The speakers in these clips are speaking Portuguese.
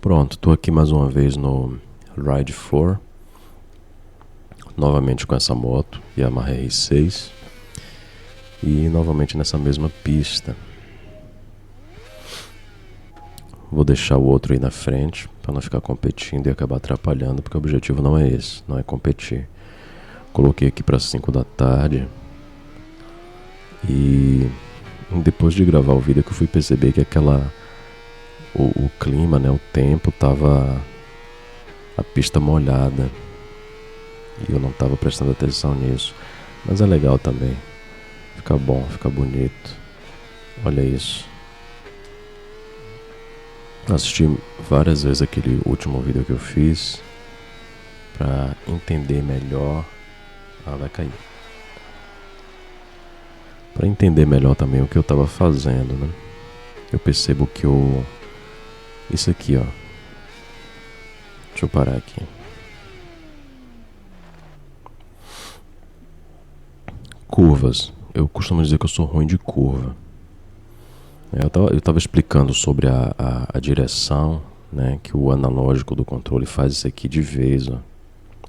Pronto, tô aqui mais uma vez no Ride 4, novamente com essa moto Yamaha R6 e novamente nessa mesma pista. Vou deixar o outro aí na frente para não ficar competindo e acabar atrapalhando, porque o objetivo não é esse, não é competir. Coloquei aqui para 5 da tarde e depois de gravar o vídeo que eu fui perceber que o clima, né, o tempo tava a pista molhada e eu não tava prestando atenção nisso, mas é legal também, fica bom, fica bonito. Olha isso. Assisti várias vezes aquele último vídeo que eu fiz pra entender melhor. Vai cair. Pra entender melhor também o que eu tava fazendo, né? Eu percebo que isso aqui, ó. Deixa eu parar aqui. Curvas. Eu costumo dizer que eu sou ruim de curva. Eu tava explicando sobre a direção, né? Que o analógico do controle faz isso aqui de vez, ó.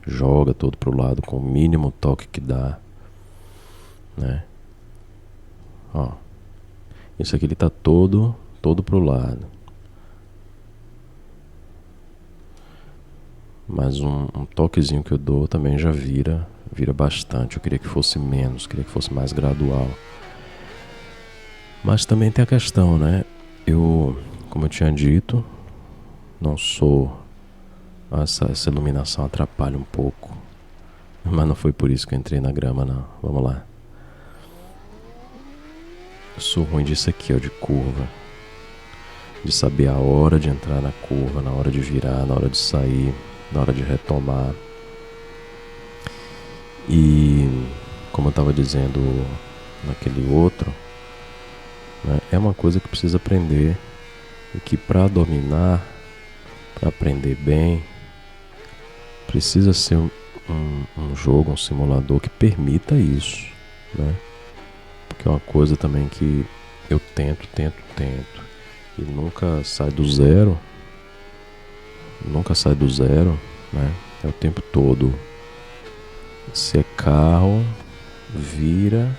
Joga todo pro lado com o mínimo toque que dá, né? Ó. Isso aqui ele tá todo pro lado. Mas um toquezinho que eu dou também já vira bastante. Eu queria que fosse menos, queria que fosse mais gradual. Mas também tem a questão, né? Como eu tinha dito, não sou... Essa iluminação atrapalha um pouco. Mas não foi por isso que eu entrei na grama, não. Vamos lá. Eu sou ruim disso aqui, ó, de curva. De saber a hora de entrar na curva, na hora de virar, na hora de sair, na hora de retomar. E como eu estava dizendo naquele outro, né, é uma coisa que precisa aprender. E que para dominar, para aprender bem, precisa ser um jogo, um simulador que permita isso, né? Porque é uma coisa também que eu tento e nunca sai do zero, né? É o tempo todo. Se é carro, vira.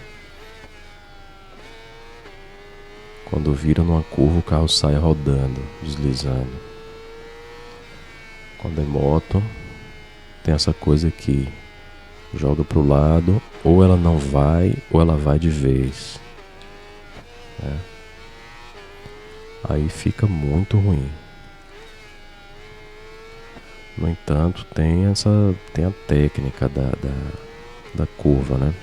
Quando vira numa curva, o carro sai rodando, deslizando. Quando é moto, tem essa coisa que joga pro lado, ou ela não vai, ou ela vai de vez, né? Aí fica muito ruim. No entanto, tem a técnica da curva, né?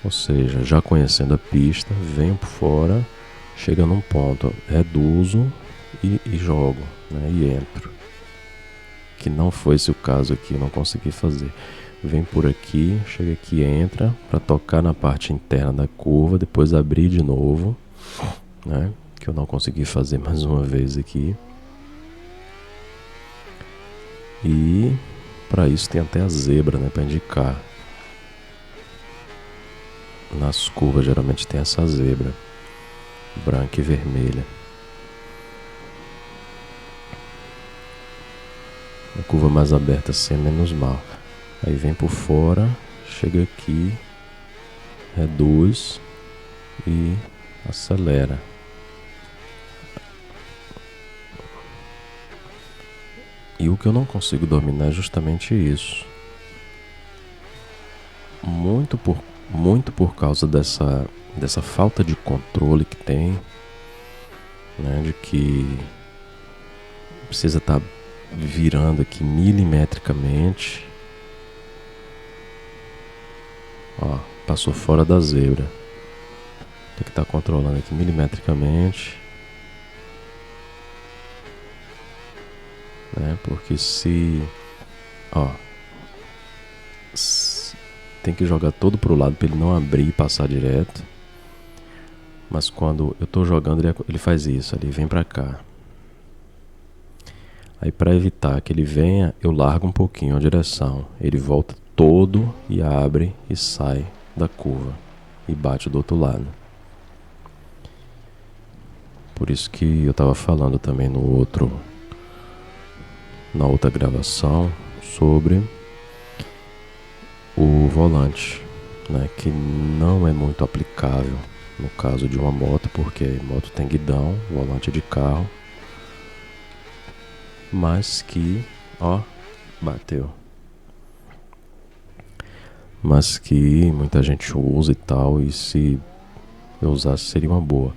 Ou seja, já conhecendo a pista, venho por fora, chega num ponto, reduzo e jogo, né? E entro. Que não foi esse o caso aqui, não consegui fazer. Vem por aqui, chega aqui, entra para tocar na parte interna da curva, depois abrir de novo, né? Que eu não consegui fazer mais uma vez aqui. E para isso tem até a zebra, né, para indicar. Nas curvas geralmente tem essa zebra branca e vermelha. A curva mais aberta assim é menos mal. Aí vem por fora, chega aqui, reduz e acelera. E o que eu não consigo dominar é justamente isso. Muito por causa dessa falta de controle que tem, né, de que precisa estar virando aqui milimetricamente. Ó, passou fora da zebra. Tem que estar controlando aqui milimetricamente, né? Porque tem que jogar todo pro lado para ele não abrir e passar direto. Mas quando eu tô jogando, ele faz isso, ele vem pra cá. Aí para evitar que ele venha, eu largo um pouquinho a direção. Ele volta todo e abre e sai da curva e bate do outro lado. Por isso que eu tava falando também no outro na outra gravação sobre o volante, né, que não é muito aplicável no caso de uma moto, porque moto tem guidão, volante é de carro, mas que, ó, bateu, mas que muita gente usa e tal, e se eu usasse seria uma boa.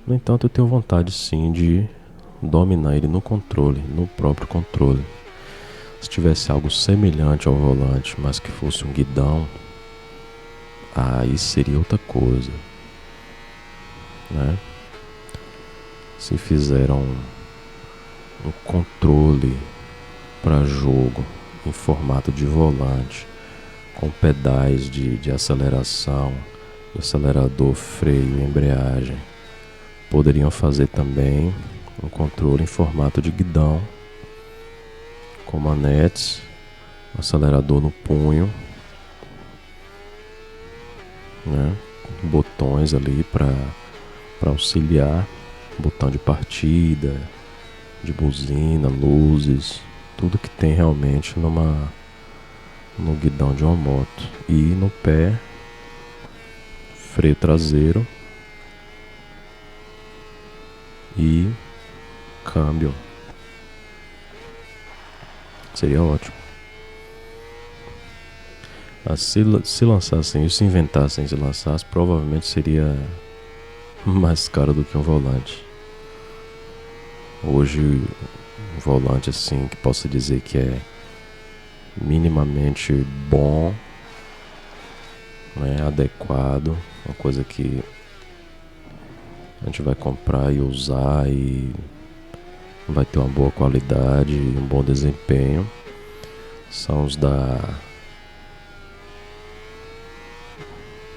No entanto, eu tenho vontade sim de dominar ele no controle, no próprio controle. Se tivesse algo semelhante ao volante, mas que fosse um guidão, aí seria outra coisa, né? Se fizeram um controle para jogo em formato de volante, com pedais de aceleração, acelerador, freio, embreagem, poderiam fazer também um controle em formato de guidão, com manetes, acelerador no punho, né? Botões ali para auxiliar, botão de partida, de buzina, luzes, tudo que tem realmente no guidão de uma moto. E no pé, freio traseiro e câmbio. Seria ótimo. Se lançassem isso, se inventassem, se lançassem, provavelmente seria mais caro do que um volante. Hoje, um volante assim, que possa dizer que é minimamente bom, né, adequado, uma coisa que a gente vai comprar e usar e vai ter uma boa qualidade e um bom desempenho, são os da...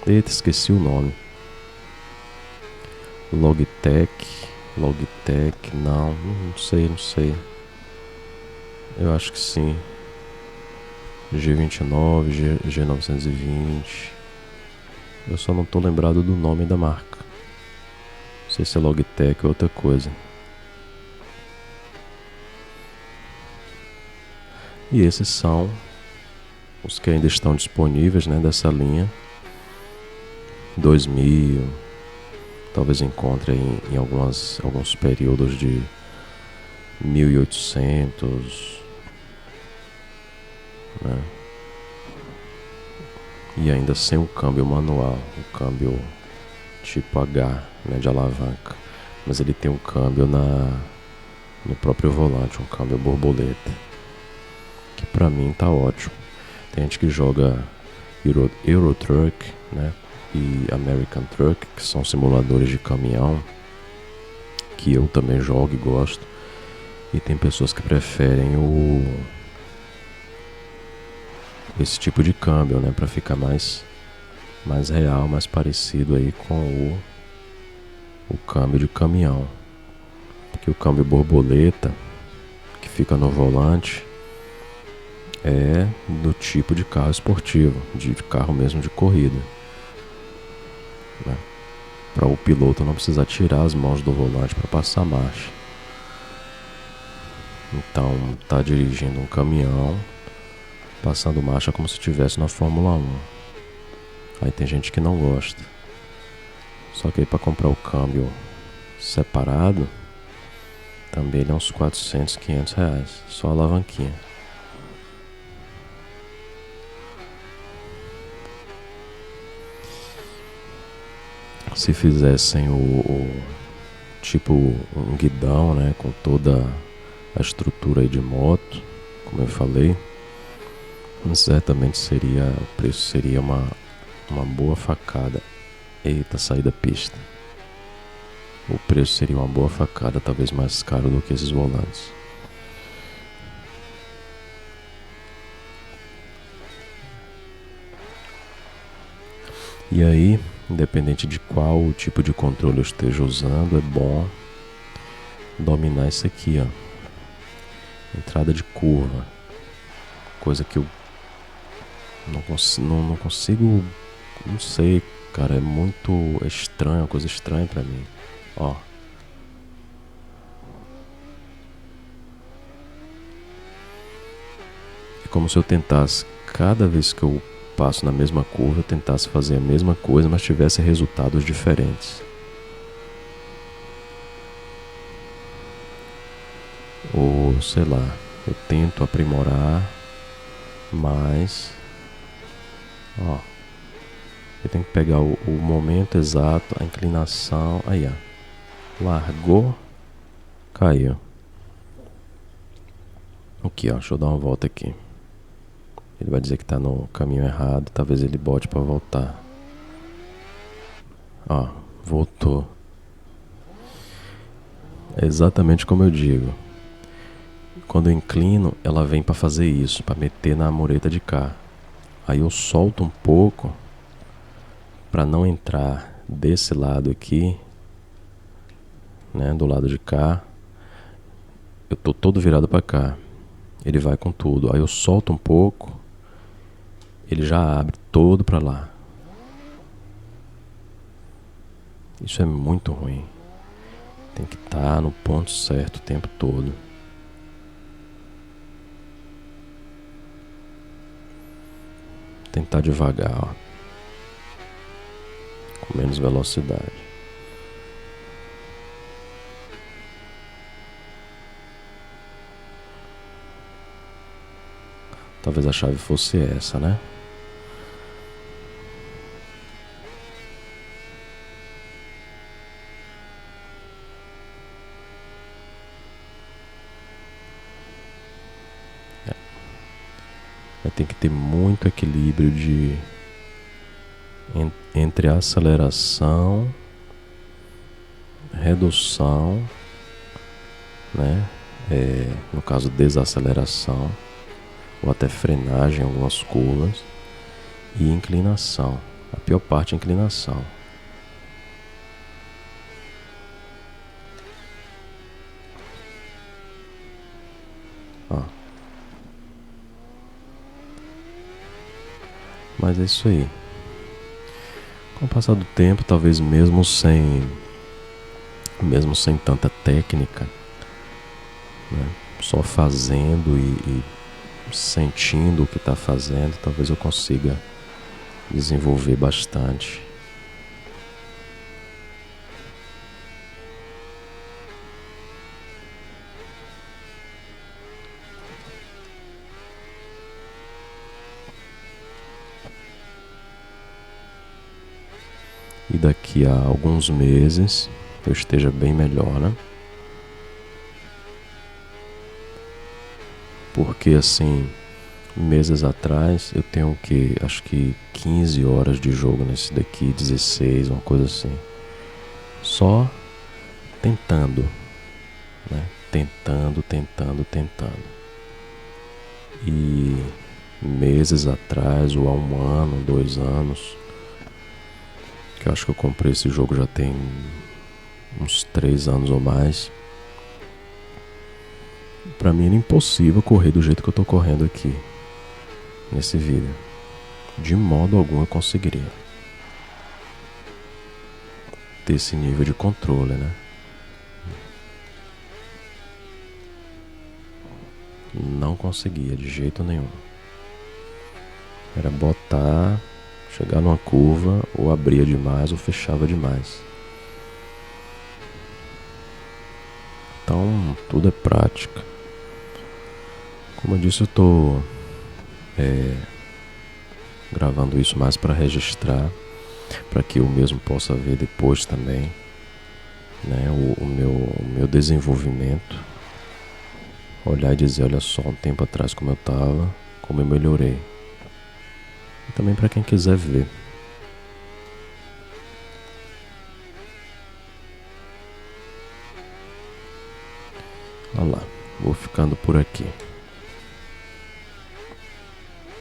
Eita, esqueci o nome. Logitech, não sei. Eu acho que sim. G29, G920. Eu só não tô lembrado do nome da marca. Não sei se é Logitech ou outra coisa. E esses são os que ainda estão disponíveis, né, dessa linha. 2000, talvez encontre em alguns períodos de 1800, né? E ainda sem o câmbio manual, o câmbio tipo H, né, de alavanca. Mas ele tem um câmbio no próprio volante, um câmbio borboleta, que pra mim tá ótimo. Tem gente que joga Euro Truck, né, e American Truck, que são simuladores de caminhão, que eu também jogo e gosto. E tem pessoas que preferem esse tipo de câmbio, né, para ficar mais real, mais parecido aí com o câmbio de caminhão. Porque o câmbio borboleta, que fica no volante, é do tipo de carro esportivo, de carro mesmo de corrida, né? Para o piloto não precisar tirar as mãos do volante para passar a marcha. Então, tá dirigindo um caminhão, passando marcha como se estivesse na Fórmula 1. Aí tem gente que não gosta. Só que aí para comprar o câmbio separado, também ele é uns 400, 500 reais. Só a alavanquinha. Se fizessem o tipo um guidão, né, com toda a estrutura aí de moto, como eu falei, certamente o preço seria uma boa facada. Eita, saí da pista. O preço seria uma boa facada, talvez mais caro do que esses volantes. E aí, independente de qual tipo de controle eu esteja usando, é bom dominar isso aqui, ó. Entrada de curva. Coisa que eu não consigo, não sei, cara, é muito estranho, uma coisa estranha pra mim. Ó. como se eu tentasse, cada vez que eu passo na mesma curva, eu tentasse fazer a mesma coisa, mas tivesse resultados diferentes. Ou, sei lá, eu tento aprimorar, mas eu tenho que pegar o momento exato, a inclinação, aí largou, caiu. Aqui deixa eu dar uma volta aqui. Ele vai dizer que tá no caminho errado, talvez ele bote pra voltar. Voltou. É exatamente como eu digo. Quando eu inclino, ela vem pra fazer isso, pra meter na mureta de cá. Aí eu solto um pouco pra não entrar desse lado aqui, né, do lado de cá. Eu tô todo virado pra cá. Ele vai com tudo. Aí eu solto um pouco, ele já abre todo pra lá. Isso é muito ruim. Tem que estar no ponto certo o tempo todo. Tentar devagar, com menos velocidade. Talvez a chave fosse essa, né? Tem que ter muito equilíbrio entre aceleração, redução, né? No caso, desaceleração, ou até frenagem em algumas curvas, e inclinação. A pior parte é a inclinação. Mas é isso aí. Com o passar do tempo, talvez mesmo sem tanta técnica, né? Só fazendo e sentindo o que está fazendo, talvez eu consiga desenvolver bastante. E daqui a alguns meses eu esteja bem melhor, né? Porque assim, meses atrás eu tenho o que? Acho que 15 horas de jogo nesse daqui, 16, uma coisa assim. Só tentando, né? Tentando. E meses atrás, ou há 1 ano, 2 anos, que eu acho que eu comprei esse jogo já tem uns 3 anos ou mais. Pra mim era impossível correr do jeito que eu tô correndo aqui nesse vídeo. De modo algum eu conseguiria ter esse nível de controle, né? Não conseguia de jeito nenhum. Era botar, chegar numa curva, ou abria demais ou fechava demais. Então tudo é prática. Como eu disse, eu tô gravando isso mais para registrar, para que eu mesmo possa ver depois também, né, o meu desenvolvimento. Olhar e dizer, olha só, um tempo atrás como eu tava, como eu melhorei. E também para quem quiser ver. Olha lá, vou ficando por aqui.